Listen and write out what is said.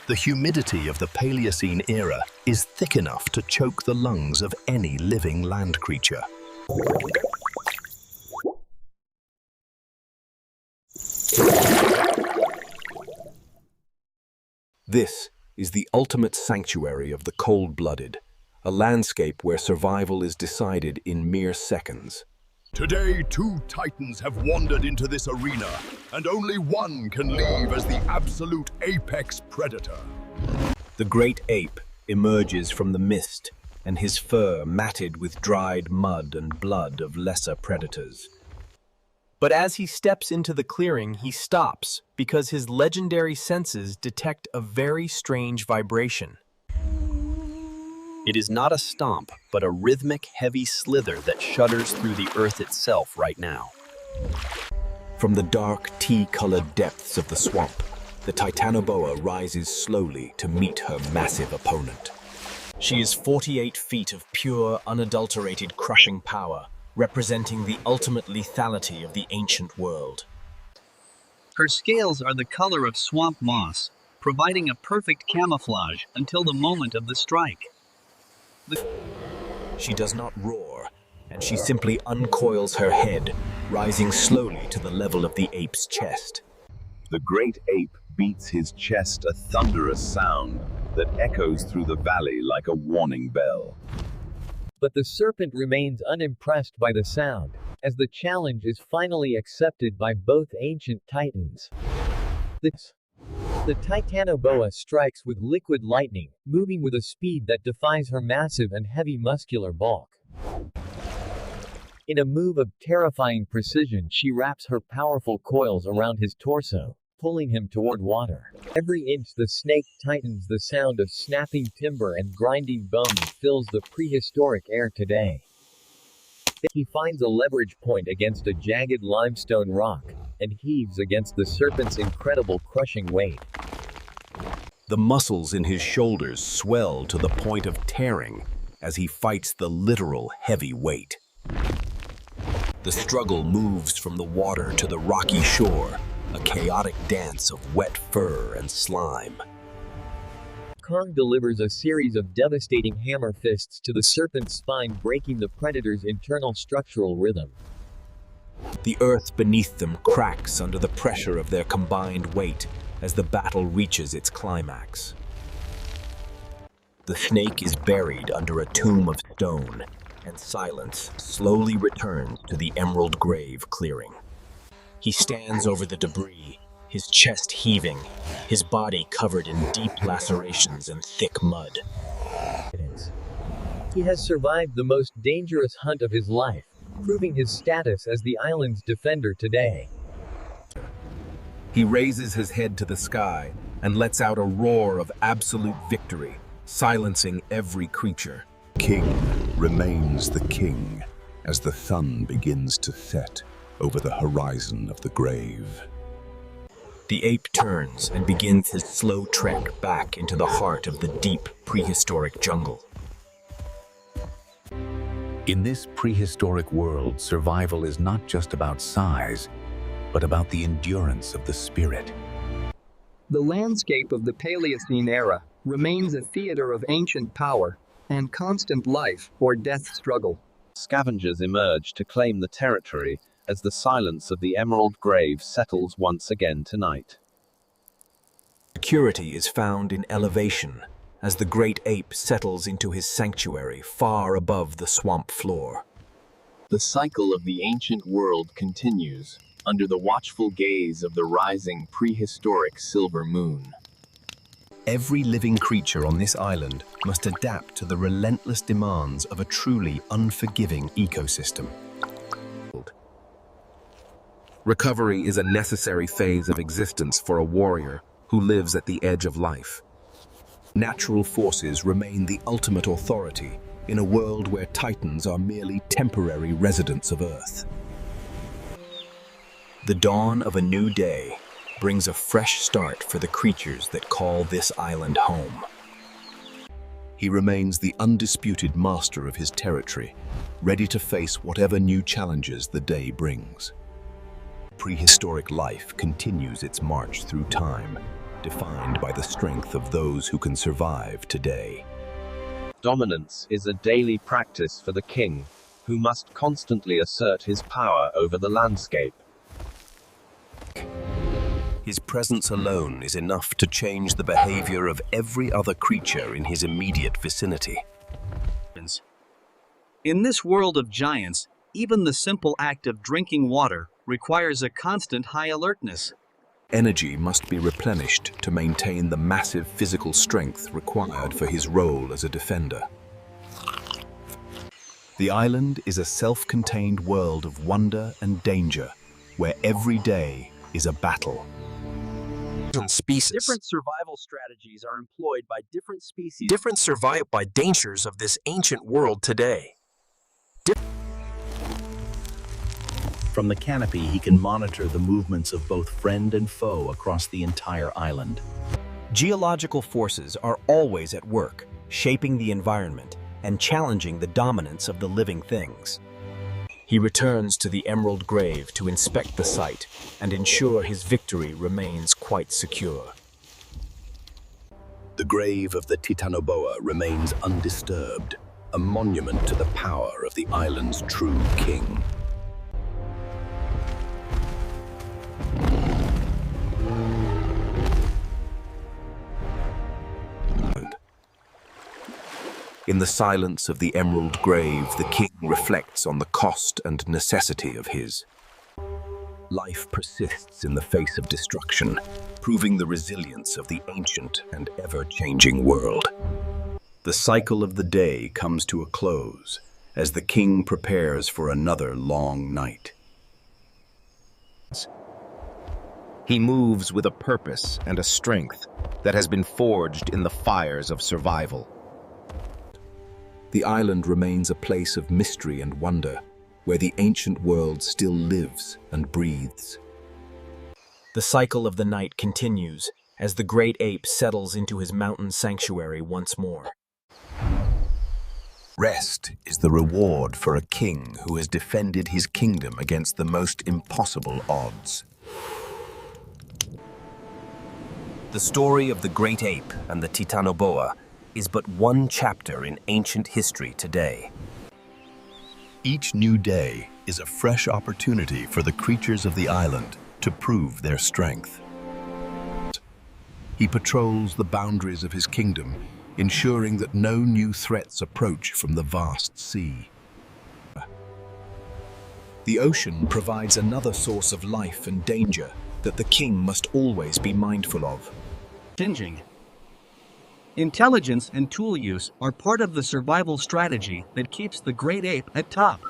The humidity of the Paleocene era is thick enough to choke the lungs of any living land creature. This is the ultimate sanctuary of the cold-blooded, a landscape where survival is decided in mere seconds. Today, two titans have wandered into this arena, and only one can leave as the absolute apex predator. The great ape emerges from the mist, and his fur matted with dried mud and blood of lesser predators. But as he steps into the clearing, he stops because his legendary senses detect a very strange vibration. It is not a stomp, but a rhythmic, heavy slither that shudders through the earth itself right now. From the dark, tea-colored depths of the swamp, the Titanoboa rises slowly to meet her massive opponent. She is 48 feet of pure, unadulterated crushing power, representing the ultimate lethality of the ancient world. Her scales are the color of swamp moss, providing a perfect camouflage until the moment of the strike. She does not roar, and she simply uncoils her head, rising slowly to the level of the ape's chest. The great ape beats his chest a thunderous sound that echoes through the valley like a warning bell. But the serpent remains unimpressed by the sound, as the challenge is finally accepted by both ancient titans. The Titanoboa strikes with liquid lightning, moving with a speed that defies her massive and heavy muscular bulk. In a move of terrifying precision, she wraps her powerful coils around his torso, pulling him toward water. Every inch the snake tightens, the sound of snapping timber and grinding bone fills the prehistoric air today. He finds a leverage point against a jagged limestone rock, and heaves against the serpent's incredible crushing weight. The muscles in his shoulders swell to the point of tearing as he fights the literal heavy weight. The struggle moves from the water to the rocky shore, a chaotic dance of wet fur and slime. Kong delivers a series of devastating hammer fists to the serpent's spine, breaking the predator's internal structural rhythm. The earth beneath them cracks under the pressure of their combined weight as the battle reaches its climax. The snake is buried under a tomb of stone, and silence slowly returns to the emerald grave clearing. He stands over the debris, his chest heaving, his body covered in deep lacerations and thick mud. He has survived the most dangerous hunt of his life, proving his status as the island's defender today. He raises his head to the sky and lets out a roar of absolute victory, silencing every creature. King remains the king as the sun begins to set over the horizon of the grave. The ape turns and begins his slow trek back into the heart of the deep prehistoric jungle. In this prehistoric world, survival is not just about size, but about the endurance of the spirit. The landscape of the Paleocene era remains a theater of ancient power and constant life or death struggle. Scavengers emerge to claim the territory as the silence of the emerald grave settles once again tonight. Security is found in elevation as the great ape settles into his sanctuary far above the swamp floor. The cycle of the ancient world continues under the watchful gaze of the rising prehistoric silver moon. Every living creature on this island must adapt to the relentless demands of a truly unforgiving ecosystem. Recovery is a necessary phase of existence for a warrior who lives at the edge of life. Natural forces remain the ultimate authority in a world where titans are merely temporary residents of Earth. The dawn of a new day brings a fresh start for the creatures that call this island home. He remains the undisputed master of his territory, ready to face whatever new challenges the day brings. Prehistoric life continues its march through time, defined by the strength of those who can survive today. Dominance is a daily practice for the king, who must constantly assert his power over the landscape. His presence alone is enough to change the behavior of every other creature in his immediate vicinity. In this world of giants, even the simple act of drinking water requires a constant high alertness. Energy must be replenished to maintain the massive physical strength required for his role as a defender. The island is a self-contained world of wonder and danger, where every day is a battle. Different survival strategies are employed by different species. Different survive by dangers of this ancient world today. From the canopy, he can monitor the movements of both friend and foe across the entire island. Geological forces are always at work, shaping the environment and challenging the dominance of the living things. He returns to the Emerald Grave to inspect the site and ensure his victory remains quite secure. The grave of the Titanoboa remains undisturbed, a monument to the power of the island's true king. In the silence of the Emerald Grave, the king reflects on the cost and necessity of his. Life persists in the face of destruction, proving the resilience of the ancient and ever-changing world. The cycle of the day comes to a close as the king prepares for another long night. He moves with a purpose and a strength that has been forged in the fires of survival. The island remains a place of mystery and wonder, where the ancient world still lives and breathes. The cycle of the night continues as the great ape settles into his mountain sanctuary once more. Rest is the reward for a king who has defended his kingdom against the most impossible odds. The story of the great ape and the Titanoboa is but one chapter in ancient history today. Each new day is a fresh opportunity for the creatures of the island to prove their strength. He patrols the boundaries of his kingdom, ensuring that no new threats approach from the vast sea. The ocean provides another source of life and danger that the king must always be mindful of. Changing. Intelligence and tool use are part of the survival strategy that keeps the great ape at top.